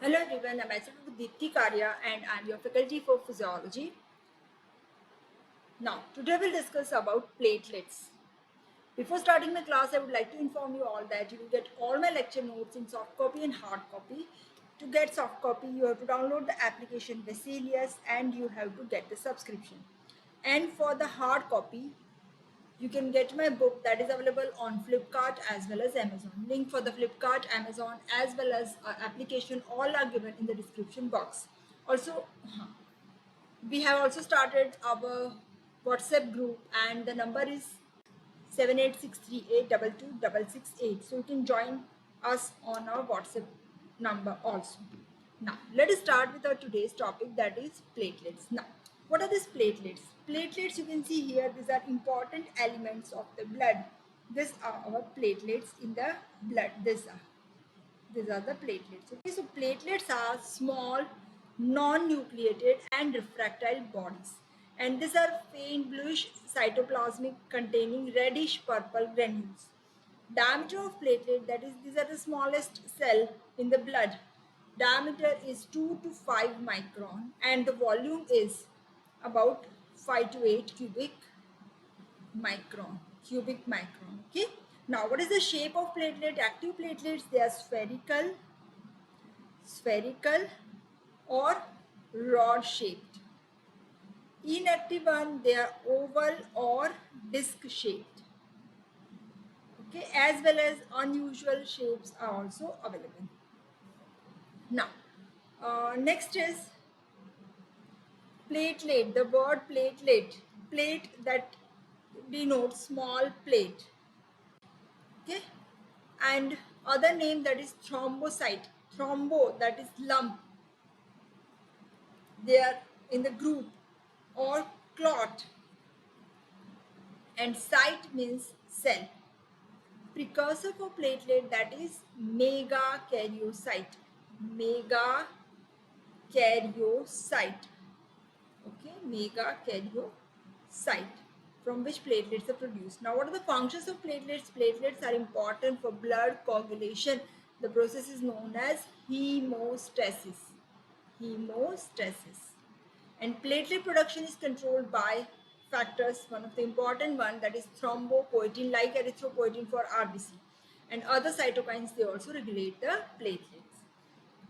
Hello everyone, I'm Dipti Karya and I'm your faculty for physiology. Now, today we'll discuss about platelets. Before starting my class, I would like to inform you all that you will get all my lecture notes in soft copy and hard copy. To get soft copy, you have to download the application Vesalius and you have to get the subscription. And for the hard copy, you can get my book that is available on Flipkart as well as Amazon. Link for the Flipkart, Amazon as well as application all are given in the description box. Also, we have also started our WhatsApp group and the number is 78638226668. So you can join us on our WhatsApp number also. Now, let us start with our today's topic, that is platelets. Now, what are these platelets? Platelets, you can see here, these are important elements of the blood. These are our platelets in the blood. These are the platelets. Okay, so platelets are small, non-nucleated and refractile bodies. And these are faint bluish cytoplasmic containing reddish purple granules. Diameter of platelet, that is, these are the smallest cell in the blood. Diameter is 2 to 5 micron and the volume is about 5 to 8 cubic micron. Okay. Now, what is the shape of platelet? Active platelets, they are spherical or rod shaped. Inactive one, they are oval or disc shaped. Okay, as well as unusual shapes are also available. Now, next is platelet. The word platelet, plate that denotes small plate. Okay, and other name, that is thrombocyte. Thrombo, that is lump. They are in the group, or clot, and cyte means cell. Precursor for platelet, that is megakaryocyte. Megakaryocyte. Okay, megakaryocyte, from which platelets are produced. Now, what are the functions of platelets? Platelets are important for blood coagulation. The process is known as hemostasis. And platelet production is controlled by factors, one of the important one, that is thrombopoietin, like erythropoietin for RBC, and other cytokines, they also regulate the platelets.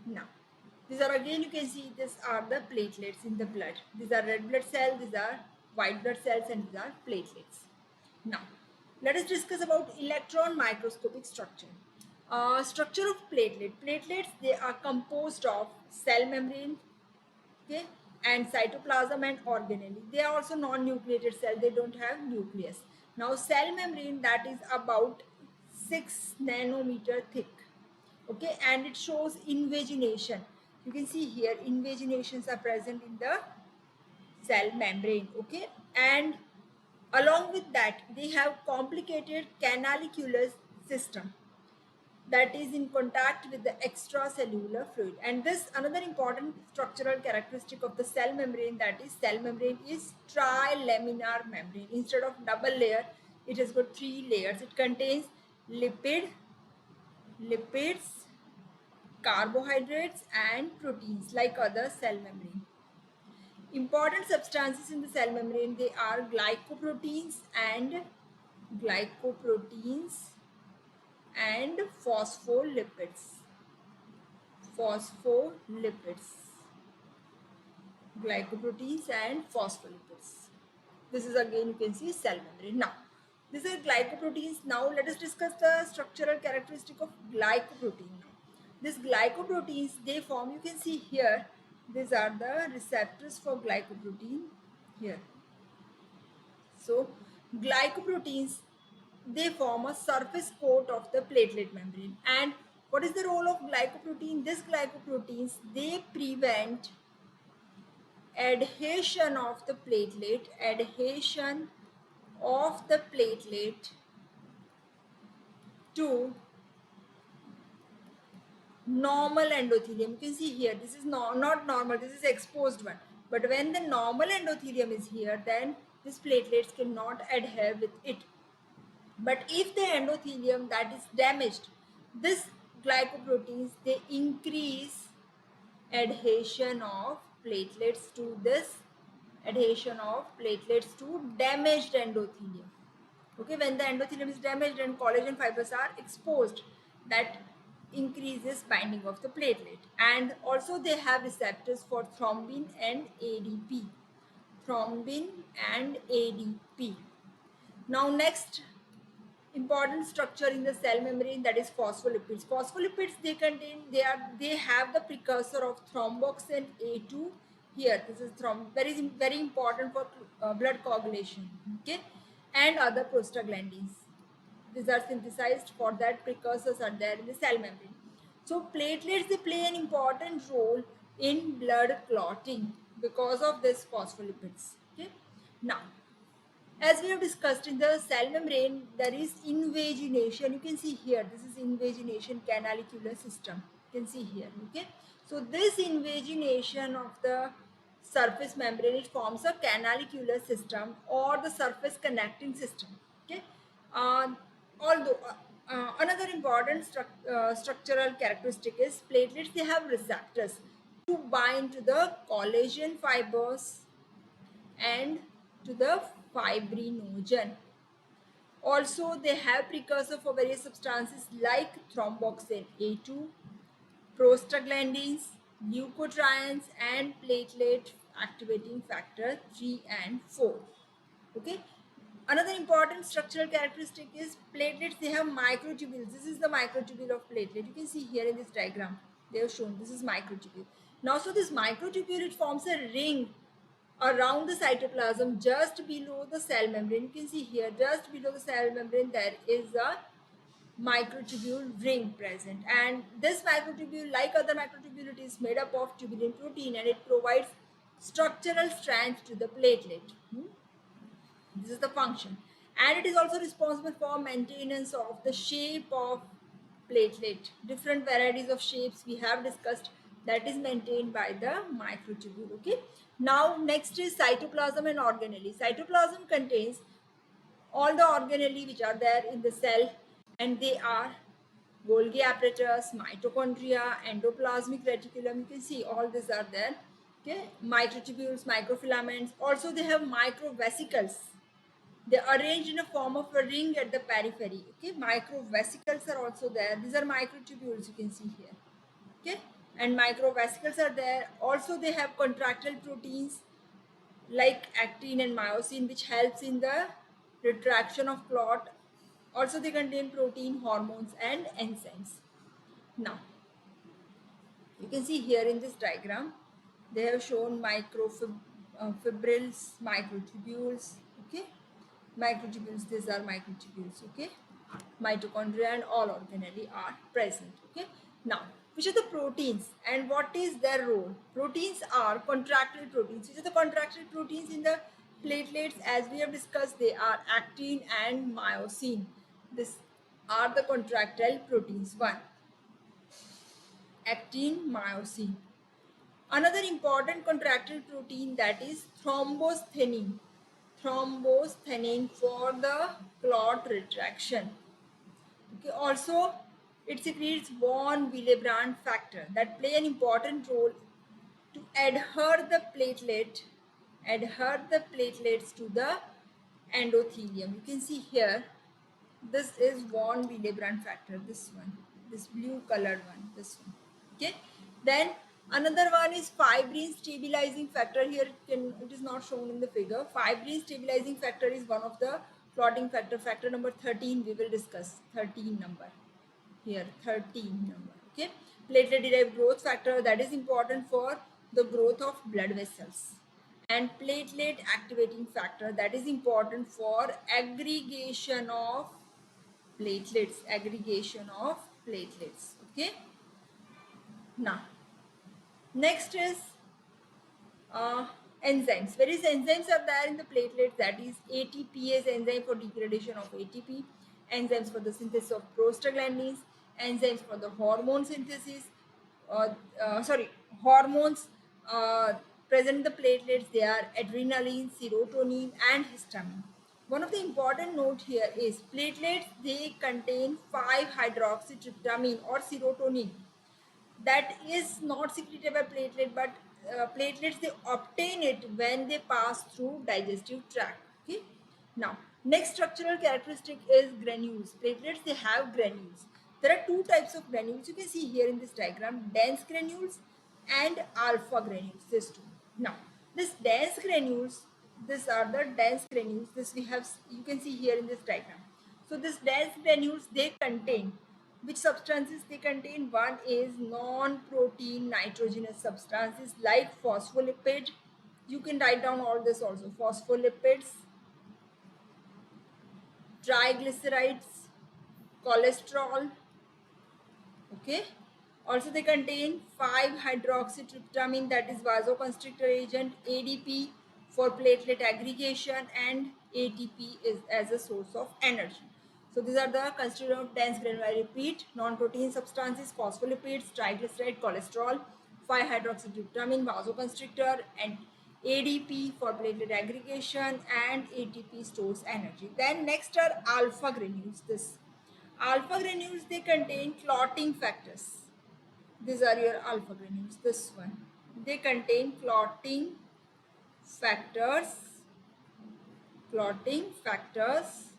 Now, these are, again you can see, these are the platelets in the blood. These are red blood cells, these are white blood cells, and these are platelets. Now, let us discuss about electron microscopic structure. Structure of platelet. Platelets, they are composed of cell membrane, okay, and cytoplasm and organelle. They are also non-nucleated cell, they don't have nucleus. Now, cell membrane, that is about 6 nanometer thick, okay, and it shows invagination. You can see here invaginations are present in the cell membrane, okay, and along with that they have complicated canalicular system that is in contact with the extracellular fluid. And this another important structural characteristic of the cell membrane, that is cell membrane is trilaminar membrane. Instead of double layer, it has got 3 layers. It contains lipids, carbohydrates and proteins like other cell membrane. Important substances in the cell membrane, they are glycoproteins and phospholipids. Glycoproteins and phospholipids. This is, again you can see, cell membrane. Now, these are glycoproteins. Now let us discuss the structural characteristic of glycoprotein. These glycoproteins, they form, you can see here, these are the receptors for glycoprotein here. So glycoproteins, they form a surface coat of the platelet membrane. And what is the role of glycoprotein? These glycoproteins, they prevent adhesion of the platelet to normal endothelium. You can see here, this is not normal, this is exposed one. But when the normal endothelium is here, then these platelets cannot adhere with it. But if the endothelium that is damaged, this glycoproteins, they increase adhesion of platelets to this, adhesion of platelets to damaged endothelium. Okay, when the endothelium is damaged and collagen fibers are exposed, that increases binding of the platelet. And also they have receptors for thrombin and ADP. Thrombin and ADP. Now next important structure in the cell membrane, that is phospholipids. Phospholipids, they have the precursor of thromboxane A2 here. This is very important for blood coagulation. Okay, and other prostaglandins. These are synthesized for that, precursors are there in the cell membrane. So platelets, they play an important role in blood clotting because of this phospholipids. Okay, now as we have discussed in the cell membrane, there is invagination. You can see here, this is invagination canalicular system. You can see here, okay. So this invagination of the surface membrane, it forms a canalicular system or the surface connecting system, okay. Although another important structural characteristic is platelets, they have receptors to bind to the collagen fibers and to the fibrinogen. Also, they have precursor for various substances like thromboxane A2, prostaglandins, leukotrienes, and platelet activating factor 3 and 4. Okay. Another important structural characteristic is platelets, they have microtubules. This is the microtubule of platelet. You can see here in this diagram, they have shown this is microtubule. Now, so this microtubule, it forms a ring around the cytoplasm just below the cell membrane. You can see here, just below the cell membrane, there is a microtubule ring present, and this microtubule, like other microtubule, it is made up of tubulin protein and it provides structural strength to the platelet. This is the function, and it is also responsible for maintenance of the shape of platelet. Different varieties of shapes we have discussed, that is maintained by the microtubule. Okay, now next is cytoplasm and organelle. Cytoplasm contains all the organelle which are there in the cell, and they are Golgi apparatus, mitochondria, endoplasmic reticulum. You can see all these are there. Okay, microtubules, microfilaments. Also, they have microvesicles. They are arranged in a form of a ring at the periphery. Okay, microvesicles are also there. These are microtubules, you can see here. Okay, and microvesicles are there. Also, they have contractile proteins like actin and myosin, which helps in the retraction of clot. Also, they contain protein, hormones, and enzymes. Now, you can see here in this diagram, they have shown microfibrils, microtubules. Okay, microtubules, these are microtubules. Okay, mitochondria and all organelle are present. Okay, now which are the proteins and what is their role? Proteins are contractile proteins. Which are the contractile proteins in the platelets? As we have discussed, they are actin and myosin. These are the contractile proteins. One, actin, myosin. Another important contractile protein, that is thrombocytes. Thrombocytes for the clot retraction. Okay, also it secretes von Willebrand factor that play an important role to adhere the platelets to the endothelium. You can see here, this is von Willebrand factor, this one, this blue colored one, this one. Okay, then another one is fibrin stabilizing factor. Here it is not shown in the figure. Fibrin stabilizing factor is one of the clotting factor number 13 we will discuss. 13 number here, 13 number. Okay, platelet derived growth factor, that is important for the growth of blood vessels, and platelet activating factor, that is important for aggregation of platelets. Okay, now next is enzymes. Various enzymes are there in the platelets, that is ATPase enzyme for degradation of ATP, enzymes for the synthesis of prostaglandins, enzymes for the hormone synthesis, hormones present in the platelets, they are adrenaline, serotonin, and histamine. One of the important note here is platelets, they contain 5-hydroxytryptamine or serotonin. that is not secreted by platelet, but platelets, they obtain it when they pass through digestive tract. Okay. Now, next structural characteristic is granules. Platelets, they have granules. There are two types of granules. You can see here in this diagram, dense granules and alpha granules, this two. Now, this dense granules, these are the dense granules. This we have, you can see here in this diagram. So this dense granules, they contain, which substances they contain? One is non-protein nitrogenous substances like phospholipid. You can write down all this also. Phospholipids, triglycerides, cholesterol. Okay. Also they contain 5-hydroxytryptamine, that is vasoconstrictor agent, ADP for platelet aggregation, and ATP is as a source of energy. So these are the constituent of dense granule. I repeat, non-protein substances, phospholipids, triglyceride, cholesterol, 5-hydroxytryptamine, vasoconstrictor, and ADP for platelet aggregation, and ATP stores energy. Then next are alpha granules. This alpha granules, they contain clotting factors. These are your alpha granules. This one, they contain clotting factors, clotting factors,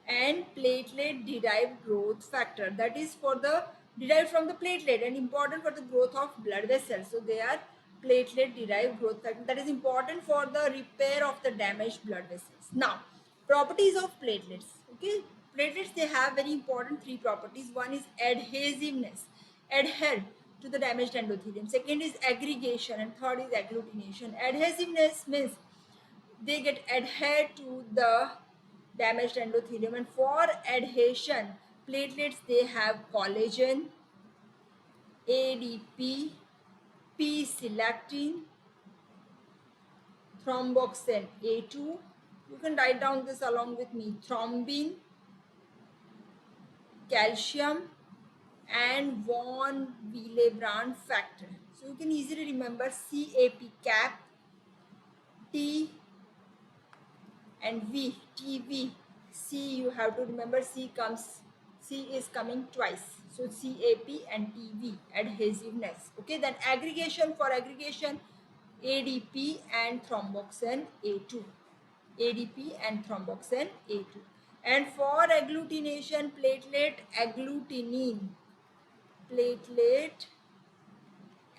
and platelet derived growth factor, that is for the derived from the platelet and important for the growth of blood vessels. So they are platelet derived growth factor, that is important for the repair of the damaged blood vessels. Now, properties of platelets. Okay, platelets, they have very important three properties. One is adhesiveness, adhere to the damaged endothelium. Second is aggregation, and third is agglutination. Adhesiveness means they get adhered to the damaged endothelium, and for adhesion, platelets, they have collagen, ADP, P-selectin, thromboxane A2. You can write down this along with me: thrombin, calcium, and von Willebrand factor. So you can easily remember CAP, cap, T and V, TV. C, you have to remember C is coming twice. So CAP and TV, adhesiveness. Okay, then aggregation, for aggregation, ADP and thromboxane A2. ADP and thromboxane A2. And for agglutination, platelet agglutinine. Platelet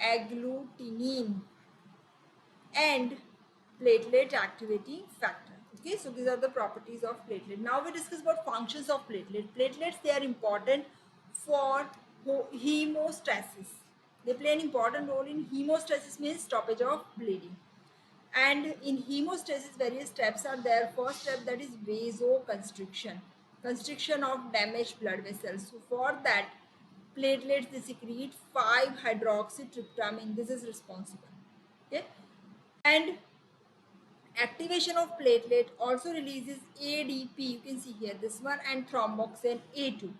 agglutinine and platelet activating factor. Okay, so these are the properties of platelet. Now we discuss about functions of platelet. Platelets, they are important for hemostasis. They play an important role in hemostasis, means stoppage of bleeding. And in hemostasis, various steps are there. First step, that is vasoconstriction, constriction of damaged blood vessels. So for that, platelets, they secrete 5-hydroxytryptamine. This is responsible. Okay, and activation of platelet also releases ADP, you can see here this one, and thromboxane A2,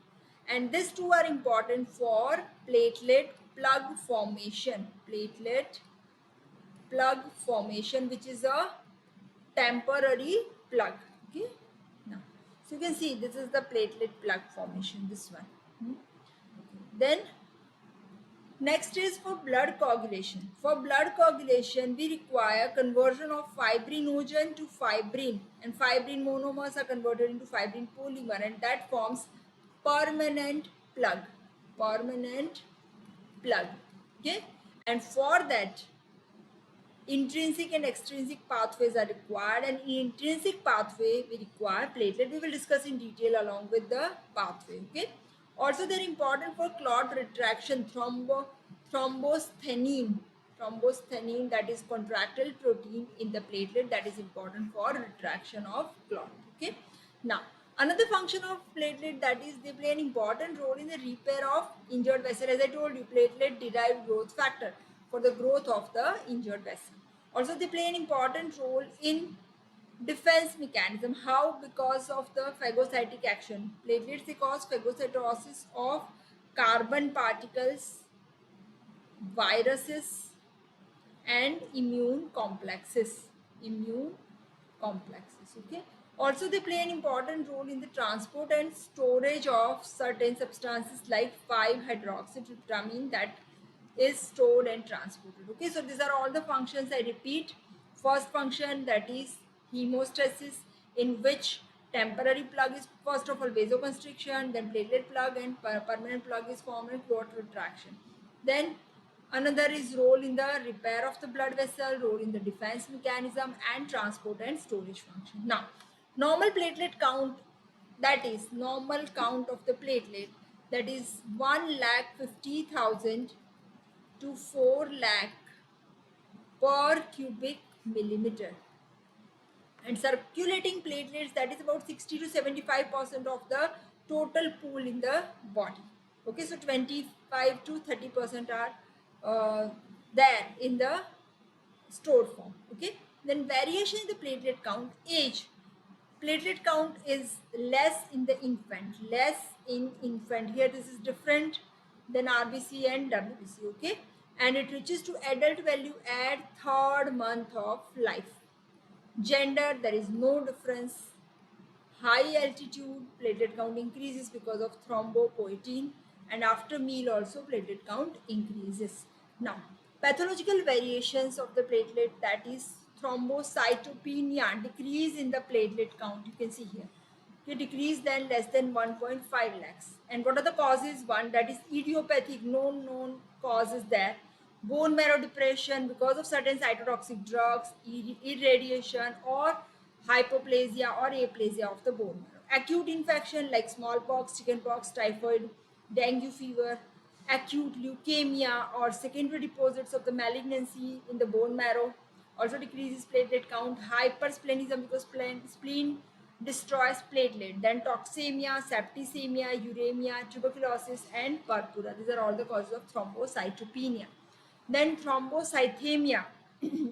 and these two are important for platelet plug formation. Platelet plug formation, which is a temporary plug. Okay, now so you can see this is the platelet plug formation, this one. Then next is for blood coagulation. For blood coagulation, we require conversion of fibrinogen to fibrin, and fibrin monomers are converted into fibrin polymer, and that forms permanent plug. Permanent plug. Okay, and for that, intrinsic and extrinsic pathways are required, and in intrinsic pathway we require platelet. We will discuss in detail along with the pathway. Okay, also they are important for clot retraction. Thrombocytes, that is contractile protein in the platelet, that is important for retraction of clot. Okay, now another function of platelet, that is they play an important role in the repair of injured vessel. As I told you, platelet derived growth factor for the growth of the injured vessel. Also they play an important role in defense mechanism. How? Because of the phagocytic action. Platelets, they cause phagocytosis of carbon particles, viruses, and immune complexes. Okay, also they play an important role in the transport and storage of certain substances like 5-hydroxytryptamine, that is stored and transported. Okay, so these are all the functions I repeat. First function, that is hemostasis, in which temporary plug is first of all vasoconstriction, then platelet plug, and permanent plug is formed and clot retraction. Then another is role in the repair of the blood vessel, role in the defense mechanism, and transport and storage function. Now, normal platelet count, that is normal count of the platelet, that is 1,50,000 to 4 lakh per cubic millimeter, and circulating platelets, that is about 60 to 75% of the total pool in the body. Okay, so 25 to 30% are there in the stored form. Okay, then variation in the platelet count. Age, platelet count is less in the infant, here this is different than RBC and WBC. Okay, and it reaches to adult value at 3rd month of life. Gender, there is no difference. High altitude, platelet count increases because of thrombopoietin, and after meal also platelet count increases. Now, pathological variations of the platelet, that is thrombocytopenia, decrease in the platelet count, you can see here. Okay, decrease than less than 1.5 lakhs. And what are the causes? One, that is idiopathic, known causes there. Bone marrow depression because of certain cytotoxic drugs, irradiation, or hypoplasia or aplasia of the bone marrow. Acute infection like smallpox, chickenpox, typhoid, dengue fever, acute leukemia, or secondary deposits of the malignancy in the bone marrow also decreases platelet count. Hypersplenism because spleen destroys platelet. Then toxemia, septicemia, uremia, tuberculosis, and purpura. These are all the causes of thrombocytopenia. Then thrombocythemia,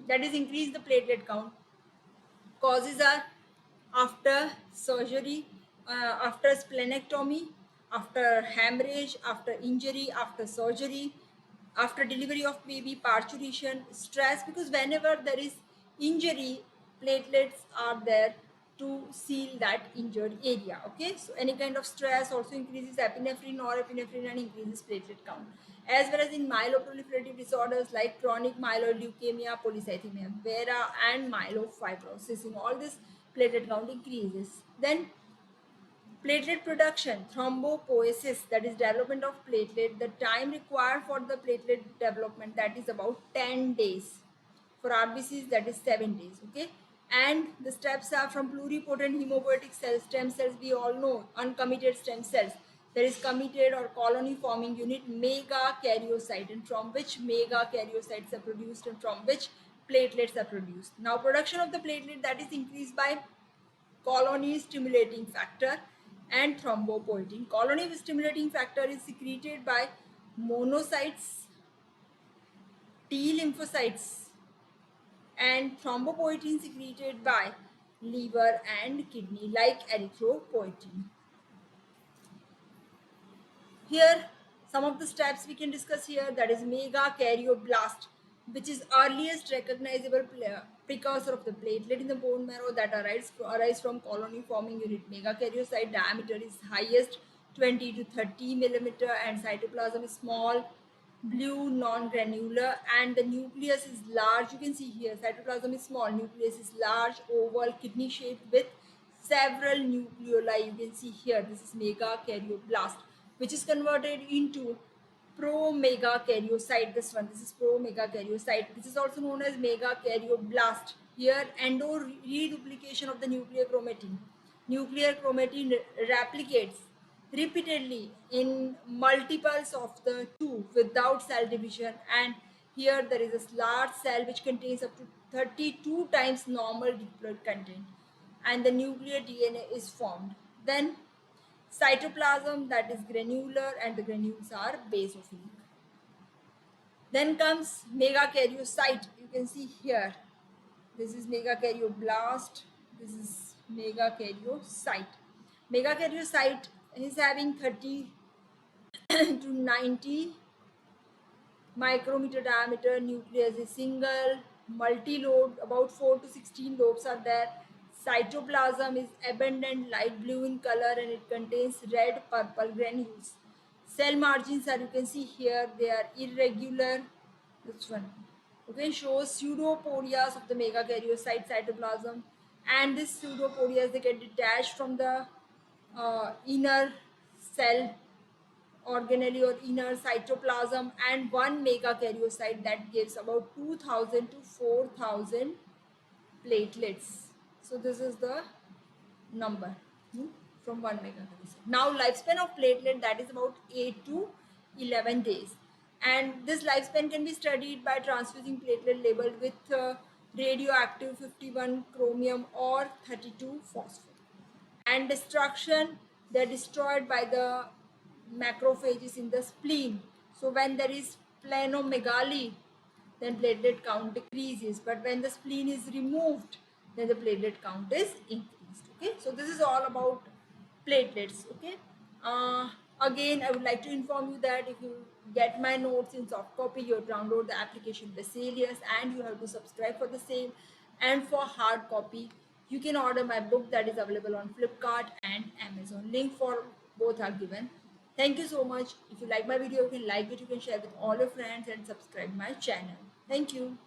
that is increase the platelet count. Causes are after surgery, after splenectomy, after hemorrhage, after injury, after surgery, after delivery of baby, parturition, stress, because whenever there is injury, platelets are there to seal that injured area. Okay, so any kind of stress also increases epinephrine, norepinephrine, and increases platelet count. As well as in myeloproliferative disorders like chronic myeloid leukemia, polycythemia vera, and myelofibrosis, in all this platelet count increases. Then platelet production, thrombopoiesis, that is development of platelet. The time required for the platelet development, that is about 10 days. For RBCs, that is 7 days. Okay, and the steps are from pluripotent hemopoietic cells, stem cells we all know, uncommitted stem cells. There is committed or colony forming unit, megakaryocyte, and from which megakaryocytes are produced and from which platelets are produced. Now, production of the platelet, that is increased by colony stimulating factor and thrombopoietin. Colony stimulating factor is secreted by monocytes, T lymphocytes, and thrombopoietin secreted by liver and kidney like erythropoietin. Here some of the steps we can discuss here, that is megakaryoblast, which is earliest recognizable precursor of the platelet in the bone marrow, that arise from colony forming unit. Megakaryocyte diameter is highest 20 to 30 millimeter, and cytoplasm is small, blue, non-granular, and the nucleus is large. You can see here cytoplasm is small, nucleus is large, oval, kidney shaped with several nucleoli. You can see here this is megakaryoblast, which is converted into promegakaryocyte. This is promegakaryocyte. This is also known as megakaryoblast. Here endo reduplication of the nuclear chromatin. Nuclear chromatin replicates repeatedly in multiples of the 2 without cell division, and here there is a large cell which contains up to 32 times normal diploid content, and the nuclear DNA is formed. Then cytoplasm, that is granular, and the granules are basophilic. Then comes megakaryocyte. You can see here this is megakaryoblast, this is megakaryocyte. Megakaryocyte is having 30 to 90 micrometer diameter, nucleus is single, multi-lobe, about 4 to 16 lobes are there. Cytoplasm is abundant light blue in color and it contains red purple granules. Cell margins are, you can see here, they are irregular. This one, okay, shows pseudopodias of the megakaryocyte cytoplasm, and this pseudopodias, they get detached from the inner cell organelle or inner cytoplasm, and one megakaryocyte that gives about 2000 to 4000 platelets. So this is the number from 1 megakaryocyte. Now lifespan of platelet, that is about 8 to 11 days, and this lifespan can be studied by transfusing platelet labeled with radioactive 51 chromium or 32 phosphate. And destruction, they're destroyed by the macrophages in the spleen. So when there is splenomegaly, then platelet count decreases, but when the spleen is removed, then the platelet count is increased. Okay, so this is all about platelets. Okay, again I would like to inform you that if you get my notes in soft copy, you download the application Vesalius and you have to subscribe for the same. And for hard copy, you can order my book that is available on Flipkart and Amazon. Link for both are given. Thank you so much. If you like my video, you can like it, you can share with all your friends and subscribe my channel. Thank you.